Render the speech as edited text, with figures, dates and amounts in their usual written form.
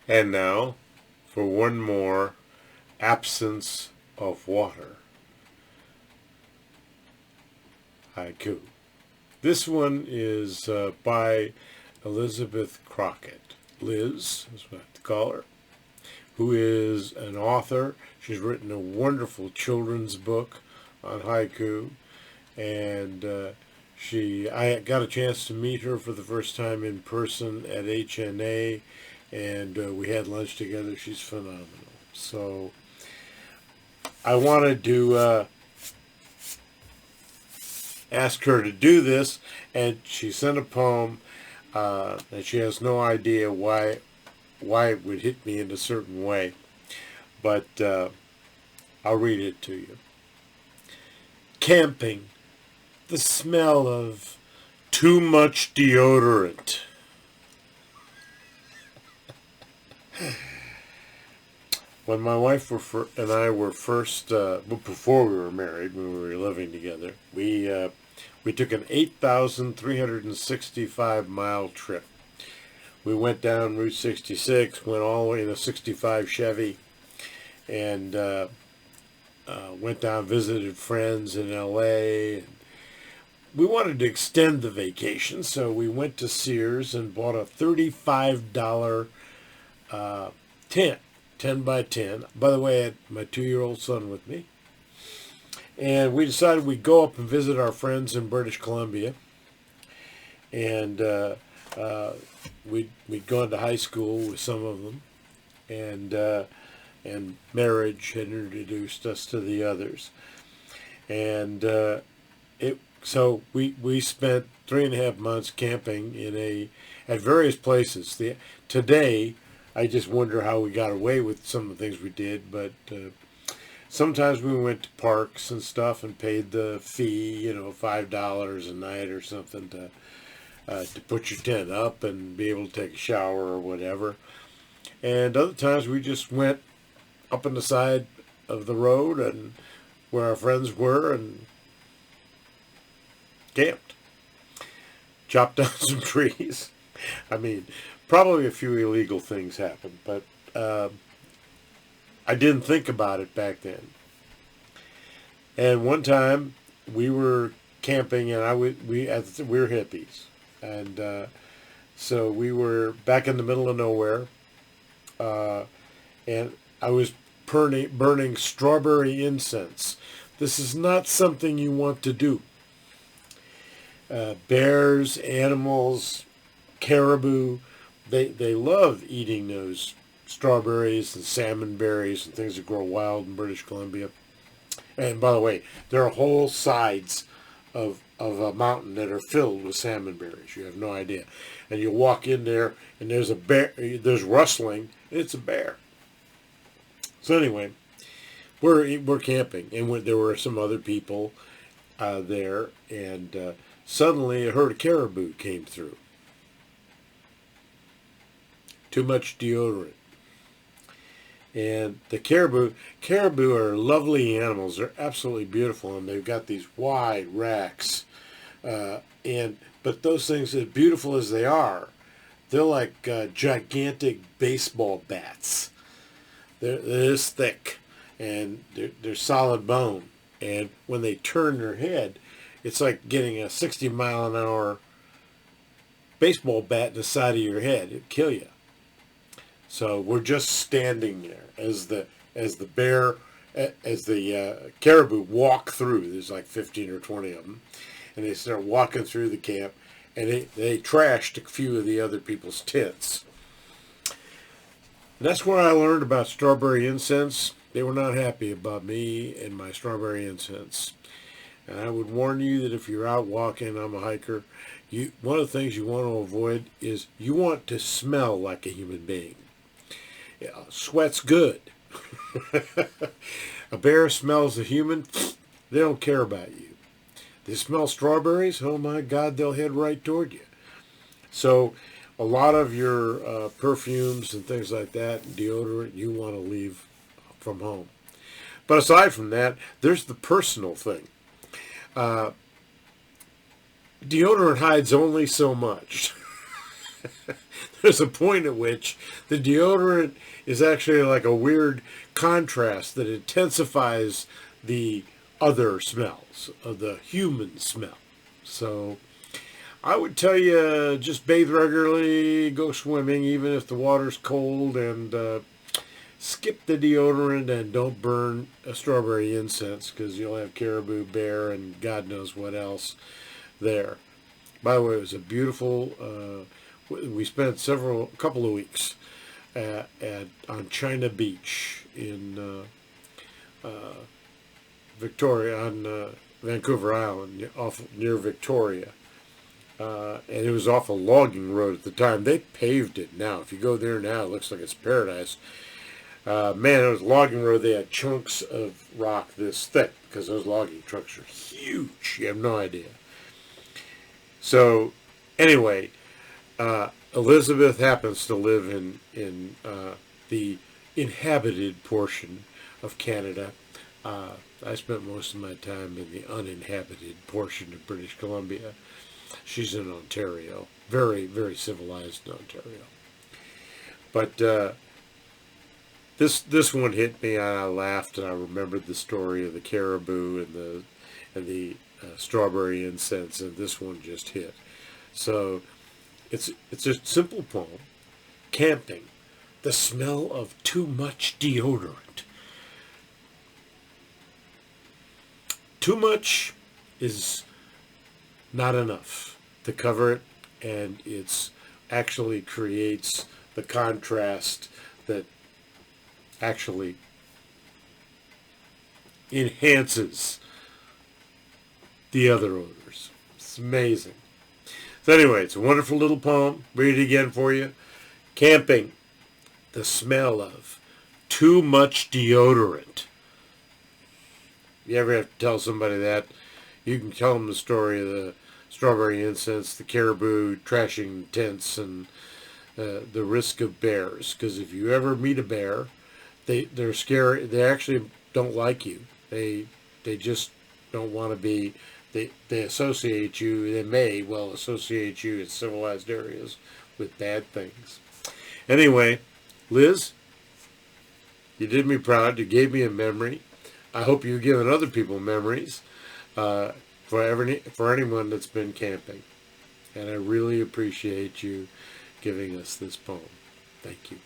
And now for one more absence of water haiku. This one is by Elizabeth Crocket. Liz is what I have to call her, who is an author. She's written a wonderful children's book on haiku, and I got a chance to meet her for the first time in person at HNA, and we had lunch together. She's phenomenal. So I wanted to ask her to do this, and she sent a poem, and she has no idea why it would hit me in a certain way, but I'll read it to you. Camping, the smell of too much deodorant. When my wife and I were first, before we were married, when we were living together, we took an 8,365-mile trip. We went down Route 66, went all the way in a 65 Chevy, and went down, visited friends in L.A. We wanted to extend the vacation, so we went to Sears and bought a $35 tent, 10 by 10. By the way, I had my 2-year-old son with me. And we decided we'd go up and visit our friends in British Columbia. And we'd gone to high school with some of them. And marriage had introduced us to the others. And so we spent 3.5 months camping at various places. Today, I just wonder how we got away with some of the things we did, but sometimes we went to parks and stuff and paid the fee, $5 a night or something to put your tent up and be able to take a shower or whatever. And other times we just went up on the side of the road and where our friends were and camped. Chopped down some trees. I mean, probably a few illegal things happened, but I didn't think about it back then. And one time we were camping, and we were hippies, and so we were back in the middle of nowhere, and I was burning strawberry incense. This is not something you want to do. Bears, animals, caribou, they love eating those strawberries and salmon berries and things that grow wild in British Columbia. And by the way, there are whole sides of a mountain that are filled with salmon berries. You have no idea. And you walk in there and there's a bear, there's rustling, and it's a bear. So anyway, we're camping, and there were some other people there, and suddenly a herd of caribou came through. Too much deodorant. And the caribou are lovely animals. They're absolutely beautiful, and they've got these wide racks. But those things, as beautiful as they are, they're like gigantic baseball bats. They're this thick, and they're solid bone. And when they turn their head, it's like getting a 60-mile-an-hour baseball bat in the side of your head. It'd kill you. So we're just standing there as the caribou walk through. There's like 15 or 20 of them, and they start walking through the camp, and they trashed a few of the other people's tents. And that's where I learned about strawberry incense. They were not happy about me and my strawberry incense. And I would warn you that if you're out walking, I'm a hiker, one of the things you want to avoid is you want to smell like a human being. Yeah, sweat's good. A bear smells a human, they don't care about you. They smell strawberries, oh my God, they'll head right toward you. So a lot of your perfumes and things like that, deodorant, you want to leave from home. But aside from that, there's the personal thing. Deodorant hides only so much. there's a point at which the deodorant is actually like a weird contrast that intensifies the other smells of the human smell. So I would tell you just bathe regularly, go swimming, even if the water's cold, and skip the deodorant and don't burn a strawberry incense because you'll have caribou, bear, and God knows what else there. By the way, it was a beautiful. We spent a couple of weeks on China Beach in Victoria, on Vancouver Island, off near Victoria. And it was off a logging road at the time. They paved it now. If you go there now, it looks like it's paradise. Man, it was a logging road. They had chunks of rock this thick because those logging trucks are huge. You have no idea. So, anyway, Elizabeth happens to live in the inhabited portion of Canada. I spent most of my time in the uninhabited portion of British Columbia. She's in Ontario, very, very civilized in Ontario. But this one hit me, and I laughed, and I remembered the story of the caribou and the strawberry incense, and this one just hit. So it's a simple poem. Camping, the smell of too much deodorant. Too much is not enough to cover it, and it's actually creates the contrast that actually enhances the other odors. It's amazing. So anyway, it's a wonderful little poem. Read it again for you. Camping, the smell of too much deodorant. You ever have to tell somebody that, you can tell them the story of the strawberry incense, the caribou trashing tents, and the risk of bears. Because if you ever meet a bear, they're scary. They actually don't like you. They just don't want to be. They associate you. They may well associate you in civilized areas with bad things. Anyway, Liz, you did me proud. You gave me a memory. I hope you've given other people memories for anyone that's been camping. And I really appreciate you giving us this poem. Thank you.